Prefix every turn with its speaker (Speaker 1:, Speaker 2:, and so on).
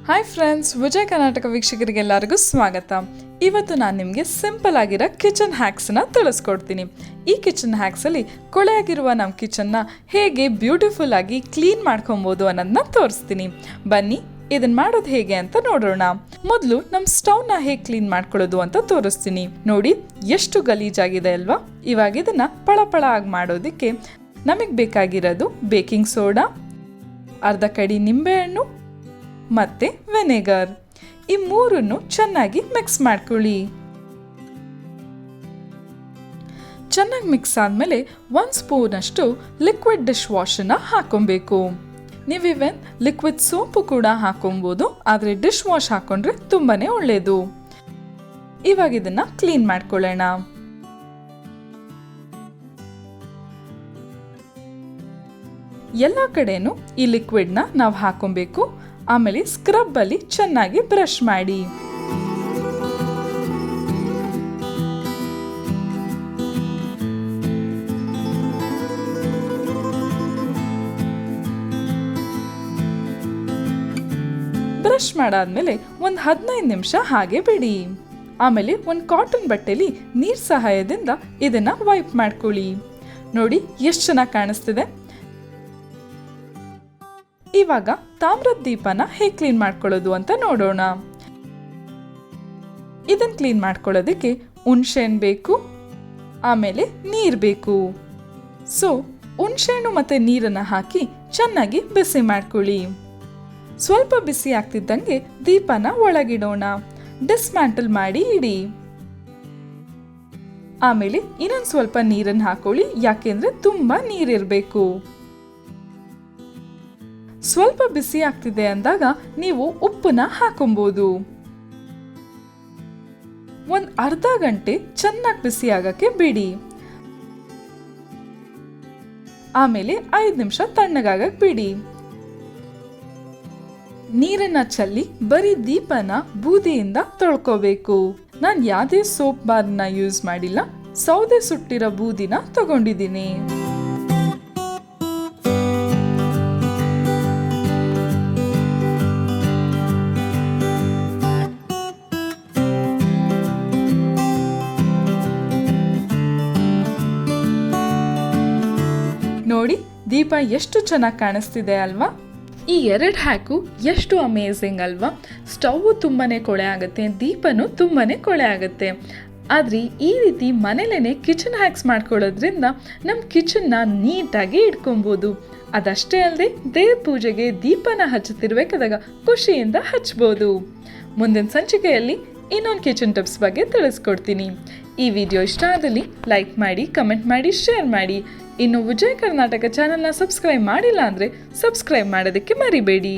Speaker 1: Hi friends, Vijay Karnataka ವೀಕ್ಷಕರಿಗೆಲ್ಲರಿಗೂ ಸ್ವಾಗತ. ಇವತ್ತು ನಾನು ನಿಮಗೆ ಸಿಂಪಲ್ ಆಗಿರೋ ಕಿಚನ್ ಹ್ಯಾಕ್ಸ್ನ ತಿಳಿಸ್ಕೊಡ್ತೀನಿ. ಈ ಕಿಚನ್ ಹ್ಯಾಕ್ಸಲ್ಲಿ ಕೊಳೆಯಾಗಿರುವ ನಮ್ಮ ಕಿಚನ್ನ ಹೇಗೆ ಬ್ಯೂಟಿಫುಲ್ ಆಗಿ ಕ್ಲೀನ್ ಮಾಡ್ಕೊಬೋದು ಅನ್ನೋದನ್ನ ತೋರಿಸ್ತೀನಿ. ಬನ್ನಿ ಇದನ್ನ ಮಾಡೋದು ಹೇಗೆ ಅಂತ ನೋಡೋಣ. ಮೊದಲು ನಮ್ಮ ಸ್ಟವ್ನ ಹೇಗೆ ಕ್ಲೀನ್ ಮಾಡ್ಕೊಳ್ಳೋದು ಅಂತ ತೋರಿಸ್ತೀನಿ. ನೋಡಿ ಎಷ್ಟು ಗಲೀಜಾಗಿದೆ ಅಲ್ವಾ. ಇವಾಗ ಇದನ್ನ ಪಳಪಳ ಆಗಿ ಮಾಡೋದಕ್ಕೆ ನಮಗೆ ಬೇಕಾಗಿರೋದು ಬೇಕಿಂಗ್ ಸೋಡಾ, ಅರ್ಧ ಕಡಿ ನಿಂಬೆಹಣ್ಣು ಮತ್ತೆ ವಿನೆಗರ್. ಈ ಮೂರನ್ನು ಚೆನ್ನಾಗಿ ಮಿಕ್ಸ್ ಮಾಡ್ಕೊಳ್ಳಿ. ಚೆನ್ನಾಗಿ ಮಿಕ್ಸ್ ಆದಮೇಲೆ 1 ಸ್ಪೂನ್ ಅಷ್ಟು ಲಿಕ್ವಿಡ್ ಡಿಶ್ ವಾಶನ್ನ ಹಾಕೊಬೇಕು. ನೀವಿವೆನ್ ಲಿಕ್ವಿಡ್ ಸೋಪು ಕೂಡ ಹಾಕೊಬೋದು, ಆದರೆ ಡಿಶ್ ವಾಶ್ ಹಾಕೊಂಡ್ರೆ ತುಂಬಾನೇ ಒಳ್ಳೆಯದು. ಇವಾಗ ಇದನ್ನ ಕ್ಲೀನ್ ಮಾಡ್ಕೊಳ್ಳೋಣ. ಎಲ್ಲ ಕಡೆನೂ ಈ ಲಿಕ್ವಿಡ್ನ ನಾವು ಹಾಕೊಬೇಕು. ಆಮೇಲೆ ಸ್ಕ್ರಬ್ ಅಲ್ಲಿ ಚೆನ್ನಾಗಿ ಬ್ರಷ್ ಮಾಡಿ. ಬ್ರಷ್ ಮಾಡಾದ್ಮೇಲೆ ಒಂದು 15 ನಿಮಿಷ ಹಾಗೆ ಬಿಡಿ. ಆಮೇಲೆ ಒಂದು ಕಾಟನ್ ಬಟ್ಟೆಲಿ ನೀರ್ ಸಹಾಯದಿಂದ ಇದನ್ನ ವೈಪ್ ಮಾಡ್ಕೊಳ್ಳಿ. ನೋಡಿ ಎಷ್ಟು ಚೆನ್ನಾಗಿ ಕಾಣಿಸ್ತಿದೆ. ಇವಾಗ ತಾಮ್ರದ ದೀಪನ ಹೇಗೆ ಕ್ಲೀನ್ ಮಾಡ್ಕೊಳ್ಳೋದು ಅಂತ ನೋಡೋಣ. ಇದನ್ನ ಕ್ಲೀನ್ ಮಾಡ್ಕೊಳ್ಳೋದಕ್ಕೆ ಹುಣಸೆಹಣ್ಣು ಬೇಕು, ಆಮೇಲೆ ನೀರು ಬೇಕು. ಸೊ ಹುಣಸೆಹಣ್ಣು ಮತ್ತೆ ನೀರನ್ನ ಹಾಕಿ ಚೆನ್ನಾಗಿ ಬಿಸಿ ಮಾಡ್ಕೊಳ್ಳಿ. ಸ್ವಲ್ಪ ಬಿಸಿ ಆಗ್ತಿದ್ದಂಗೆ ದೀಪನ ಒಳಗಿಡೋಣ. ಡಿಸ್ಮ್ಯಾಂಟಲ್ ಮಾಡಿ ಇಡಿ. ಆಮೇಲೆ ಇನ್ನೊಂದು ಸ್ವಲ್ಪ ನೀರನ್ನು ಹಾಕೊಳ್ಳಿ, ಯಾಕೆಂದ್ರೆ ತುಂಬಾ ನೀರಿರಬೇಕು. ಸ್ವಲ್ಪ ಬಿಸಿ ಆಗ್ತಿದೆ ಅಂದಾಗ ನೀವು ಉಪ್ಪನ್ನ ಹಾಕೊಬಹುದು. ಒಂದು ಅರ್ಧ ಗಂಟೆ ಚೆನ್ನಾಗಿ ಬಿಸಿ ಆಗಕ್ಕೆ ಬಿಡಿ. ಆಮೇಲೆ 5 ನಿಮಿಷ ತಣ್ಣಗಾಗಕ್ಕೆ ಬಿಡಿ. ನೀರನ್ನ ಚೆಲ್ಲಿ ಬರೀ ದೀಪನ ಬೂದಿಯಿಂದ ತೊಳ್ಕೋಬೇಕು. ನಾನು ಯಾವುದೇ ಸೋಪ್ ಬಾರ್ನ ಯೂಸ್ ಮಾಡಿಲ್ಲ, ಸೌದೆ ಸುಟ್ಟಿರೋ ಬೂದಿನ ತಗೊಂಡಿದ್ದೀನಿ. ನೋಡಿ ದೀಪ ಎಷ್ಟು ಚೆನ್ನಾಗಿ ಕಾಣಿಸ್ತಿದೆ ಅಲ್ವಾ. ಈ 2 ಹ್ಯಾಕು ಎಷ್ಟು ಅಮೇಝಿಂಗ್ ಅಲ್ವಾ. ಸ್ಟವ್ ತುಂಬಾನೇ ಕೊಳೆ ಆಗುತ್ತೆ, ದೀಪನೂ ತುಂಬಾನೇ ಕೊಳೆ ಆಗುತ್ತೆ. ಆದ್ರೆ ಈ ರೀತಿ ಮನೇಲೇನೆ ಕಿಚನ್ ಹ್ಯಾಕ್ಸ್ ಮಾಡ್ಕೊಳ್ಳೋದ್ರಿಂದ ನಮ್ಮ ಕಿಚನ್ನ ನೀಟಾಗಿ ಇಟ್ಕೊಬೋದು. ಅದಷ್ಟೇ ಅಲ್ಲದೆ ದೇವ್ರ ಪೂಜೆಗೆ ದೀಪನ ಹಚ್ಚುತ್ತಿರ್ಬೇಕಾದಾಗ ಖುಷಿಯಿಂದ ಹಚ್ಬೋದು. ಮುಂದಿನ ಸಂಚಿಕೆಯಲ್ಲಿ ಇನ್ನೊಂದು ಕಿಚನ್ ಟಿಪ್ಸ್ ಬಗ್ಗೆ ತಿಳಿಸ್ಕೊಡ್ತೀನಿ. ಈ ವಿಡಿಯೋ ಇಷ್ಟ ಆದಲ್ಲಿ ಲೈಕ್ ಮಾಡಿ, ಕಮೆಂಟ್ ಮಾಡಿ, ಶೇರ್ ಮಾಡಿ. ಇನ್ನು ವಿಜಯ್ ಕರ್ನಾಟಕ ಚಾನೆಲ್ನ ಸಬ್ಸ್ಕ್ರೈಬ್ ಮಾಡಿಲ್ಲ ಅಂದರೆ ಸಬ್ಸ್ಕ್ರೈಬ್ ಮಾಡೋದಕ್ಕೆ ಮರಿಬೇಡಿ.